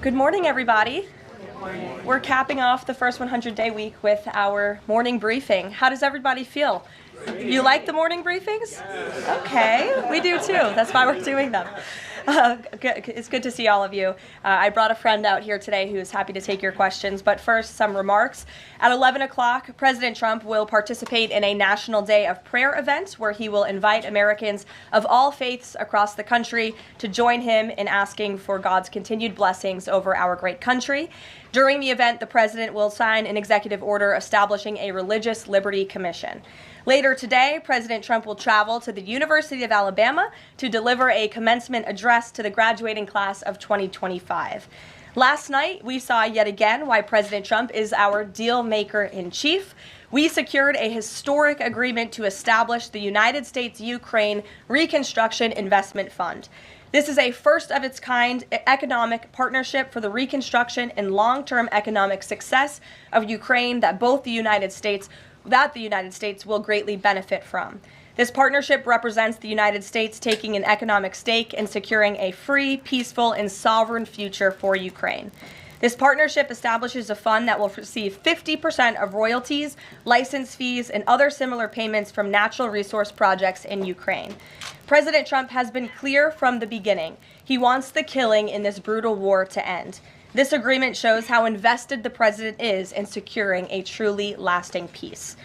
Good morning, everybody. We're capping off the first 100-day week with our morning briefing. How does everybody feel? You like the morning briefings? Okay, we do too. That's why we're doing them. It's good to see all of you. I brought a friend out here today who's happy to take your questions, but first, some remarks. At 11 o'clock, President Trump will participate in a National Day of Prayer event where he will invite Americans of all faiths across the country to join him in asking for God's continued blessings over our great country. During the event, the president will sign an executive order establishing a Religious Liberty Commission. Later today, President Trump will travel to the University of Alabama to deliver a commencement address to the graduating class of 2025. Last night, we saw yet again why President Trump is our deal maker in chief. We secured a historic agreement to establish the United States-Ukraine Reconstruction Investment Fund. This is a first-of-its-kind economic partnership for the reconstruction and long-term economic success of Ukraine that the United States will greatly benefit from. This partnership represents the United States taking an economic stake in securing a free, peaceful, and sovereign future for Ukraine. This partnership establishes a fund that will receive 50% of royalties, license fees, and other similar payments from natural resource projects in Ukraine. President Trump has been clear from the beginning. He wants the killing in this brutal war to end. This agreement shows how invested the president is in securing a truly lasting peace.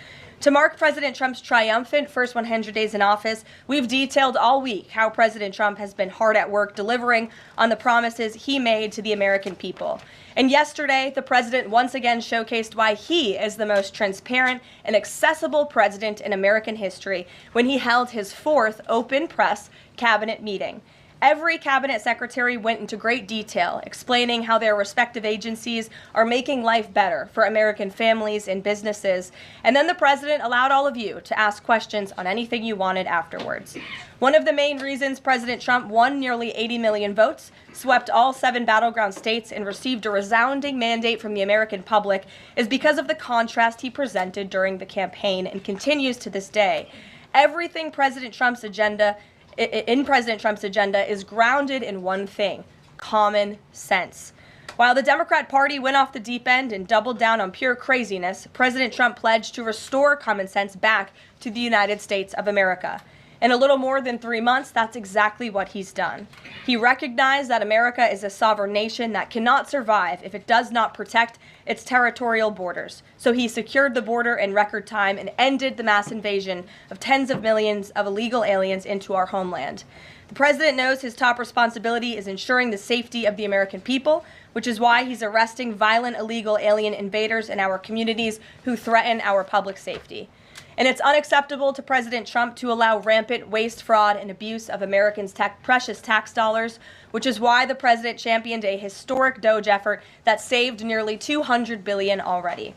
To mark President Trump's triumphant first 100 days in office, we've detailed all week how President Trump has been hard at work delivering on the promises he made to the American people. And yesterday, the president once again showcased why he is the most transparent and accessible president in American history when he held his fourth open press cabinet meeting. Every cabinet secretary went into great detail, explaining how their respective agencies are making life better for American families and businesses. And then the president allowed all of you to ask questions on anything you wanted afterwards. One of the main reasons President Trump won nearly 80 million votes, swept all 7 battleground states, and received a resounding mandate from the American public is because of the contrast he presented during the campaign and continues to this day. Everything President Trump's agenda is grounded in one thing: common sense. While the Democrat Party went off the deep end and doubled down on pure craziness, President Trump pledged to restore common sense back to the United States of America. In a little more than 3 months, that's exactly what he's done. He recognized that America is a sovereign nation that cannot survive if it does not protect its territorial borders. So he secured the border in record time and ended the mass invasion of tens of millions of illegal aliens into our homeland. The president knows his top responsibility is ensuring the safety of the American people, which is why he's arresting violent illegal alien invaders in our communities who threaten our public safety. And it's unacceptable to President Trump to allow rampant waste, fraud, and abuse of Americans' precious tax dollars, which is why the president championed a historic DOGE effort that saved nearly $200 billion already.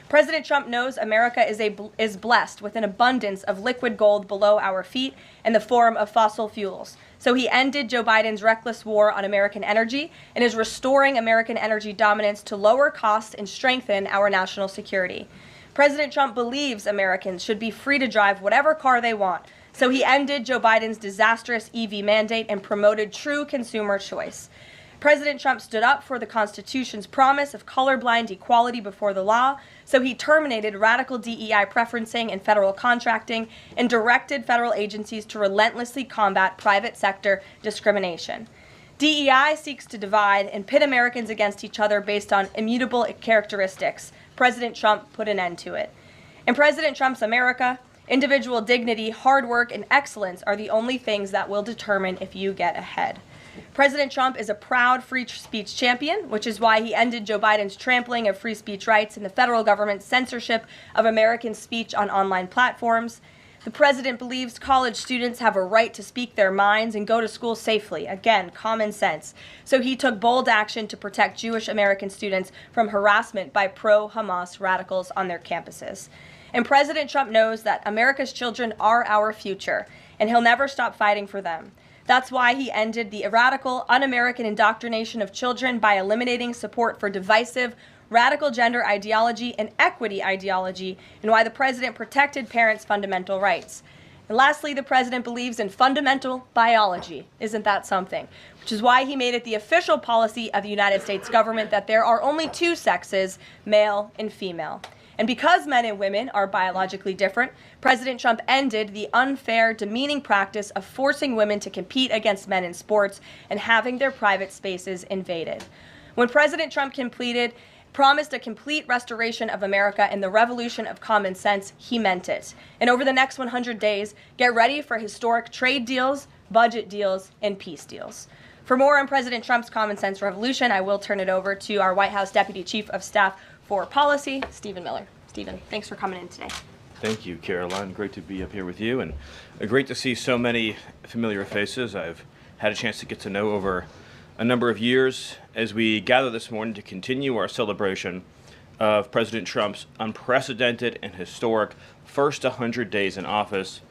President Trump knows America is blessed with an abundance of liquid gold below our feet in the form of fossil fuels. So he ended Joe Biden's reckless war on American energy and is restoring American energy dominance to lower costs and strengthen our national security. President Trump believes Americans should be free to drive whatever car they want, so he ended Joe Biden's disastrous EV mandate and promoted true consumer choice. President Trump stood up for the Constitution's promise of colorblind equality before the law, so he terminated radical DEI preferencing and federal contracting and directed federal agencies to relentlessly combat private sector discrimination. DEI seeks to divide and pit Americans against each other based on immutable characteristics. President Trump put an end to it. In President Trump's America, individual dignity, hard work, and excellence are the only things that will determine if you get ahead. President Trump is a proud free speech champion, which is why he ended Joe Biden's trampling of free speech rights and the federal government's censorship of American speech on online platforms. The president believes college students have a right to speak their minds and go to school safely. Again, common sense. So he took bold action to protect Jewish American students from harassment by pro-Hamas radicals on their campuses. And President Trump knows that America's children are our future, and he'll never stop fighting for them. That's why he ended the radical, un-American indoctrination of children by eliminating support for divisive, radical gender ideology and equity ideology, and why the president protected parents' fundamental rights. And lastly, the president believes in fundamental biology. Isn't that something? Which is why he made it the official policy of the United States government that there are only two sexes, male and female. And because men and women are biologically different, President Trump ended the unfair, demeaning practice of forcing women to compete against men in sports and having their private spaces invaded. When President Trump promised a complete restoration of America and the revolution of common sense, he meant it. And over the next 100 days, get ready for historic trade deals, budget deals, and peace deals. For more on President Trump's common sense revolution, I will turn it over to our White House Deputy Chief of Staff for Policy, Stephen Miller. Stephen, thanks for coming in today. Thank you, Caroline. Great to be up here with you, and great to see so many familiar faces I've had a chance to get to know over a number of years as we gather this morning to continue our celebration of President Trump's unprecedented and historic first 100 days in office,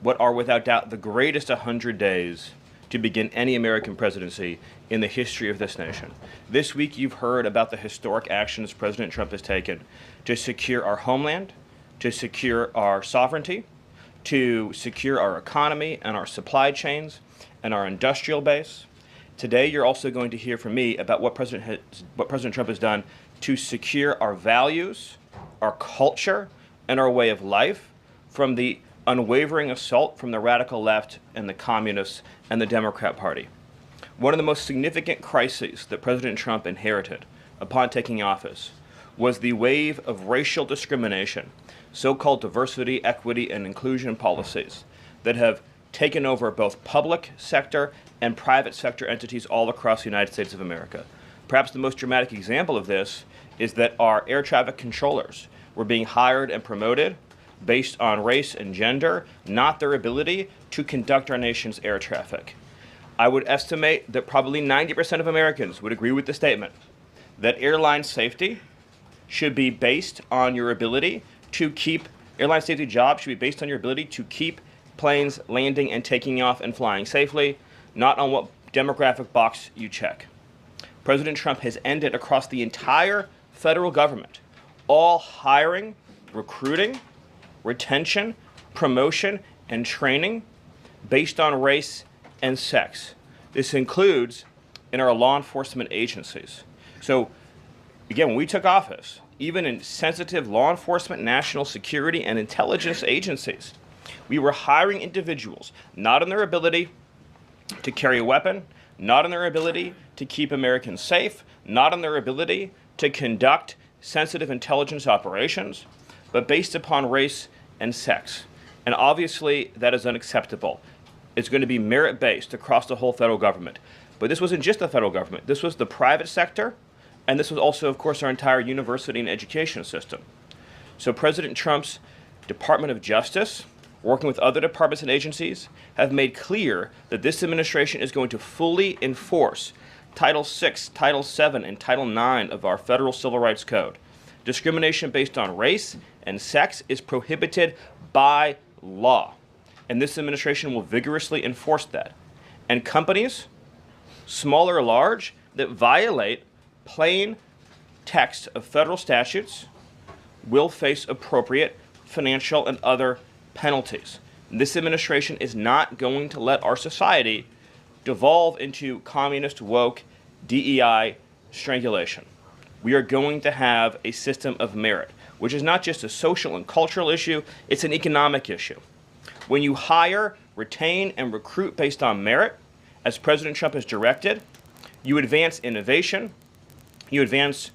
what are without doubt the greatest 100 days to begin any American presidency in the history of this nation. This week you've heard about the historic actions President Trump has taken to secure our homeland, to secure our sovereignty, to secure our economy and our supply chains and our industrial base. Today you're also going to hear from me about what President Trump has done to secure our values, our culture, and our way of life from the unwavering assault from the radical left and the communists and the Democrat Party. One of the most significant crises that President Trump inherited upon taking office was the wave of racial discrimination, so-called diversity, equity, and inclusion policies that have taken over both public sector and private sector entities all across the United States of America. Perhaps the most dramatic example of this is that our air traffic controllers were being hired and promoted based on race and gender, not their ability to conduct our nation's air traffic. I would estimate that probably 90% of Americans would agree with the statement that airline safety should be based on your ability to keep, airline safety jobs should be based on your ability to keep planes landing and taking off and flying safely, not on what demographic box you check. President Trump has ended across the entire federal government all hiring, recruiting, retention, promotion, and training based on race and sex. This includes in our law enforcement agencies. So again, when we took office, even in sensitive law enforcement, national security, and intelligence agencies, we were hiring individuals not on their ability to carry a weapon, not on their ability to keep Americans safe, not on their ability to conduct sensitive intelligence operations, but based upon race and sex. And obviously, that is unacceptable. It's going to be merit-based across the whole federal government. But this wasn't just the federal government. This was the private sector, and this was also, of course, our entire university and education system. So President Trump's Department of Justice, working with other departments and agencies, have made clear that this administration is going to fully enforce Title VI, Title VII, and Title IX of our federal civil rights code. Discrimination based on race and sex is prohibited by law, and this administration will vigorously enforce that. And companies, small or large, that violate plain text of federal statutes will face appropriate financial and other penalties. This administration is not going to let our society devolve into communist, woke, DEI strangulation. We are going to have a system of merit, which is not just a social and cultural issue, it's an economic issue. When you hire, retain, and recruit based on merit, as President Trump has directed, you advance innovation, you advance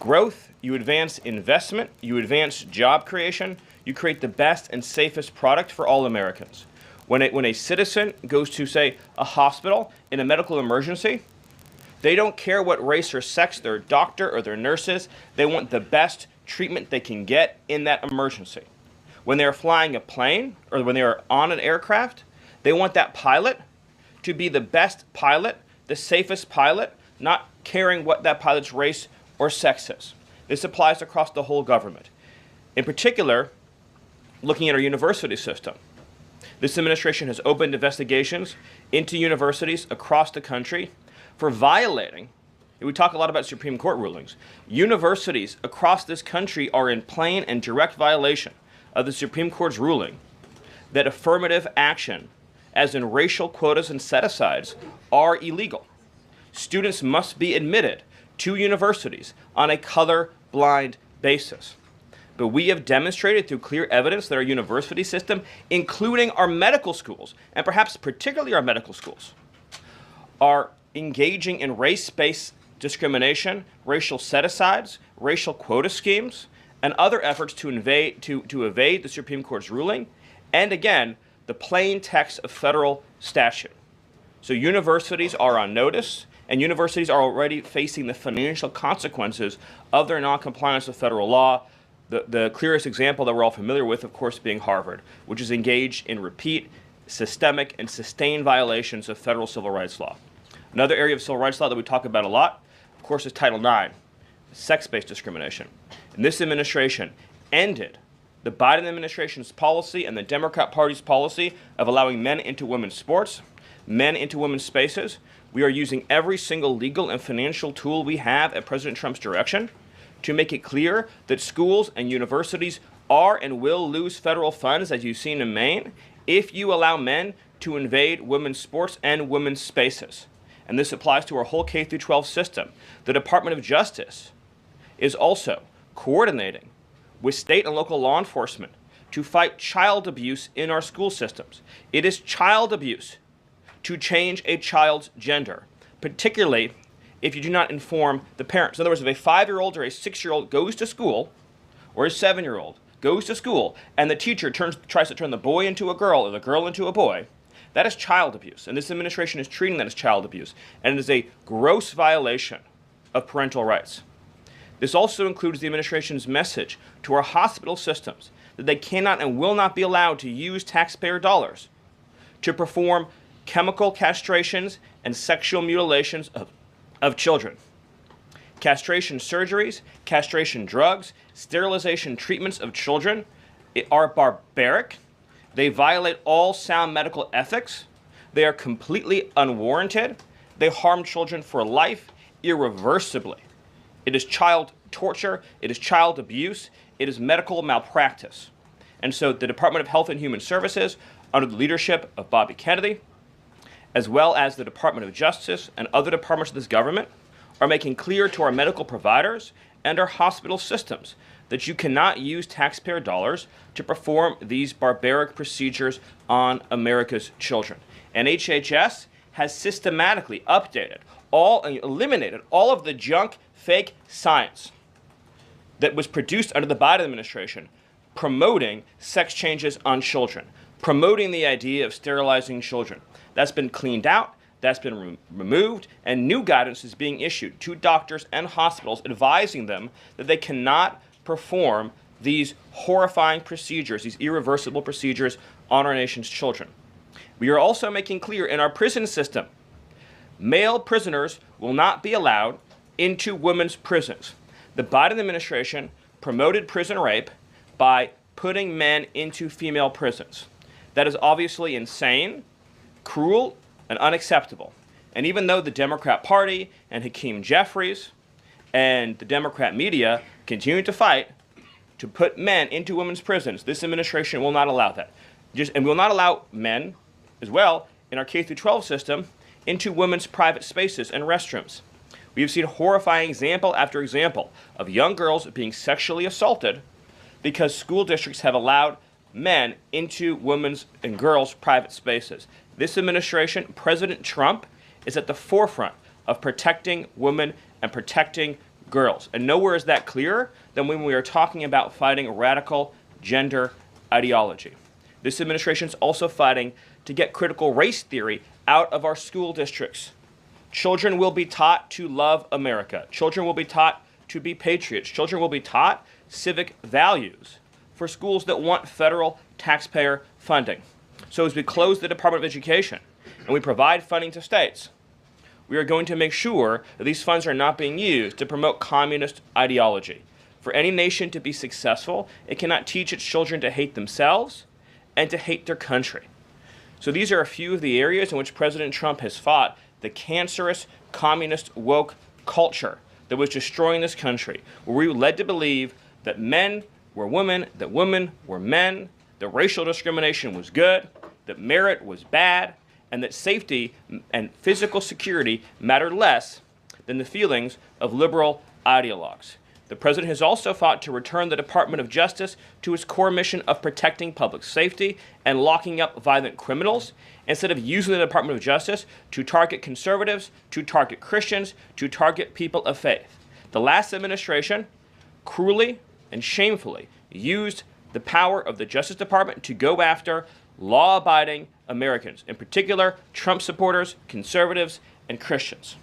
growth, you advance investment, you advance job creation, you create the best and safest product for all Americans. When a citizen goes to, say, a hospital in a medical emergency, they don't care what race or sex their doctor or their nurse is. They want the best treatment they can get in that emergency. When they're flying a plane or when they are on an aircraft, they want that pilot to be the best pilot, the safest pilot, not caring what that pilot's race or sex is. This applies across the whole government. In particular, looking at our university system, this administration has opened investigations into universities across the country for violating, we talk a lot about Supreme Court rulings, universities across this country are in plain and direct violation of the Supreme Court's ruling that affirmative action, as in racial quotas and set-asides, are illegal. Students must be admitted to universities on a color-blind basis. But we have demonstrated through clear evidence that our university system, including our medical schools, and perhaps particularly our medical schools, are engaging in race-based discrimination, racial set-asides, racial quota schemes, and other efforts to evade the Supreme Court's ruling, and again, the plain text of federal statute. So universities are on notice, and universities are already facing the financial consequences of their noncompliance with federal law. The clearest example that we're all familiar with, of course, being Harvard, which is engaged in repeat, systemic, and sustained violations of federal civil rights law. Another area of civil rights law that we talk about a lot, of course, is Title IX, sex-based discrimination. And this administration ended the Biden administration's policy and the Democrat Party's policy of allowing men into women's sports, men into women's spaces. We are using every single legal and financial tool we have at President Trump's direction to make it clear that schools and universities are and will lose federal funds, as you've seen in Maine, if you allow men to invade women's sports and women's spaces. And this applies to our whole K-12 system. The Department of Justice is also coordinating with state and local law enforcement to fight child abuse in our school systems. It is child abuse to change a child's gender, particularly if you do not inform the parents. In other words, if a 5-year-old or a 6-year-old goes to school, or a 7-year-old goes to school, and the teacher tries to turn the boy into a girl or the girl into a boy, that is child abuse. And this administration is treating that as child abuse. And it is a gross violation of parental rights. This also includes the administration's message to our hospital systems that they cannot and will not be allowed to use taxpayer dollars to perform chemical castrations and sexual mutilations of children. Castration surgeries, castration drugs, sterilization treatments of children are barbaric. They violate all sound medical ethics. They are completely unwarranted. They harm children for life, irreversibly. It is child torture. It is child abuse. It is medical malpractice. And so the Department of Health and Human Services, under the leadership of Bobby Kennedy, as well as the Department of Justice and other departments of this government, are making clear to our medical providers and our hospital systems that you cannot use taxpayer dollars to perform these barbaric procedures on America's children. And HHS has systematically updated and eliminated all of the junk, fake science that was produced under the Biden administration promoting sex changes on children, promoting the idea of sterilizing children. That's been cleaned out, that's been removed, and new guidance is being issued to doctors and hospitals advising them that they cannot perform these horrifying procedures, these irreversible procedures on our nation's children. We are also making clear in our prison system, male prisoners will not be allowed into women's prisons. The Biden administration promoted prison rape by putting men into female prisons. That is obviously insane, cruel, and unacceptable. And even though the Democrat Party and Hakeem Jeffries and the Democrat media continue to fight to put men into women's prisons, this administration will not allow that. And will not allow men, as well, in our K-12 system, into women's private spaces and restrooms. We have seen horrifying example after example of young girls being sexually assaulted because school districts have allowed men into women's and girls' private spaces. This administration, President Trump, is at the forefront of protecting women and protecting girls. And nowhere is that clearer than when we are talking about fighting radical gender ideology. This administration is also fighting to get critical race theory out of our school districts. Children will be taught to love America. Children will be taught to be patriots. Children will be taught civic values for schools that want federal taxpayer funding. So as we close the Department of Education and we provide funding to states, we are going to make sure that these funds are not being used to promote communist ideology. For any nation to be successful, it cannot teach its children to hate themselves and to hate their country. So these are a few of the areas in which President Trump has fought the cancerous communist woke culture that was destroying this country, where we were led to believe that men were women, that women were men, that racial discrimination was good, that merit was bad, and that safety and physical security mattered less than the feelings of liberal ideologues. The president has also fought to return the Department of Justice to its core mission of protecting public safety and locking up violent criminals, instead of using the Department of Justice to target conservatives, to target Christians, to target people of faith. The last administration cruelly and shamefully used the power of the Justice Department to go after law-abiding Americans, in particular Trump supporters, conservatives, and Christians.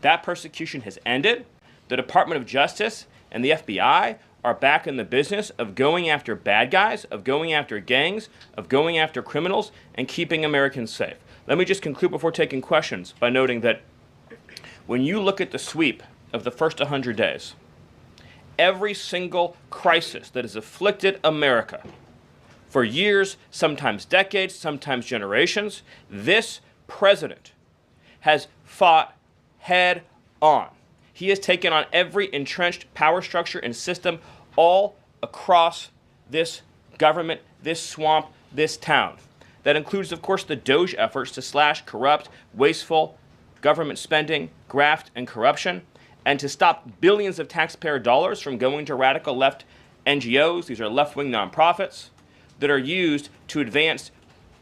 That persecution has ended. The Department of Justice and the FBI are back in the business of going after bad guys, of going after gangs, of going after criminals, and keeping Americans safe. Let me just conclude before taking questions by noting that when you look at the sweep of the first 100 days, every single crisis that has afflicted America for years, sometimes decades, sometimes generations, this president has fought head on. He has taken on every entrenched power structure and system all across this government, this swamp, this town. That includes, of course, the DOGE efforts to slash corrupt, wasteful government spending, graft, and corruption, and to stop billions of taxpayer dollars from going to radical left NGOs. These are left-wing nonprofits that are used to advance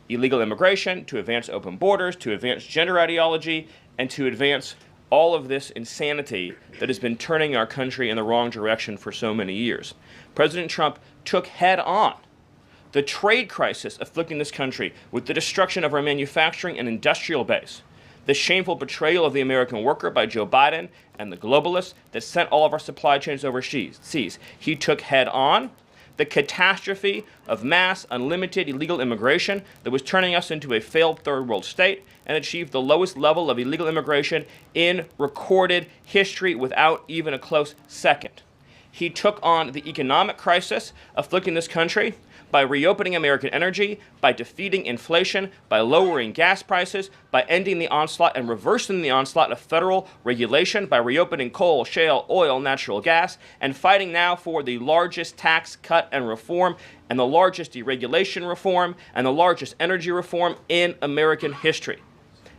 illegal immigration, to advance open borders, to advance gender ideology, and to advance all of this insanity that has been turning our country in the wrong direction for so many years. President Trump took head on the trade crisis afflicting this country with the destruction of our manufacturing and industrial base, the shameful betrayal of the American worker by Joe Biden and the globalists that sent all of our supply chains overseas. He took head on the catastrophe of mass, unlimited illegal immigration that was turning us into a failed third world state, and achieved the lowest level of illegal immigration in recorded history without even a close second. He took on the economic crisis afflicting this country by reopening American energy, by defeating inflation, by lowering gas prices, by ending the onslaught and reversing the onslaught of federal regulation, by reopening coal, shale, oil, natural gas, and fighting now for the largest tax cut and reform, and the largest deregulation reform, and the largest energy reform in American history.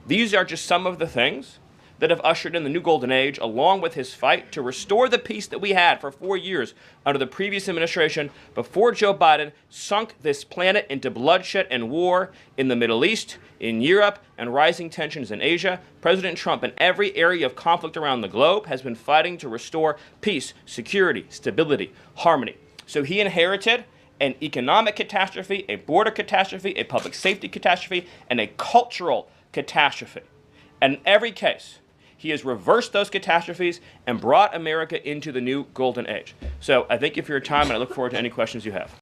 These are just some of the things that have ushered in the new golden age, along with his fight to restore the peace that we had for 4 years under the previous administration before Joe Biden sunk this planet into bloodshed and war in the Middle East, in Europe, and rising tensions in Asia. President Trump, in every area of conflict around the globe, has been fighting to restore peace, security, stability, harmony. So he inherited an economic catastrophe, a border catastrophe, a public safety catastrophe, and a cultural catastrophe. And in every case, he has reversed those catastrophes and brought America into the new golden age. So I thank you for your time, and I look forward to any questions you have.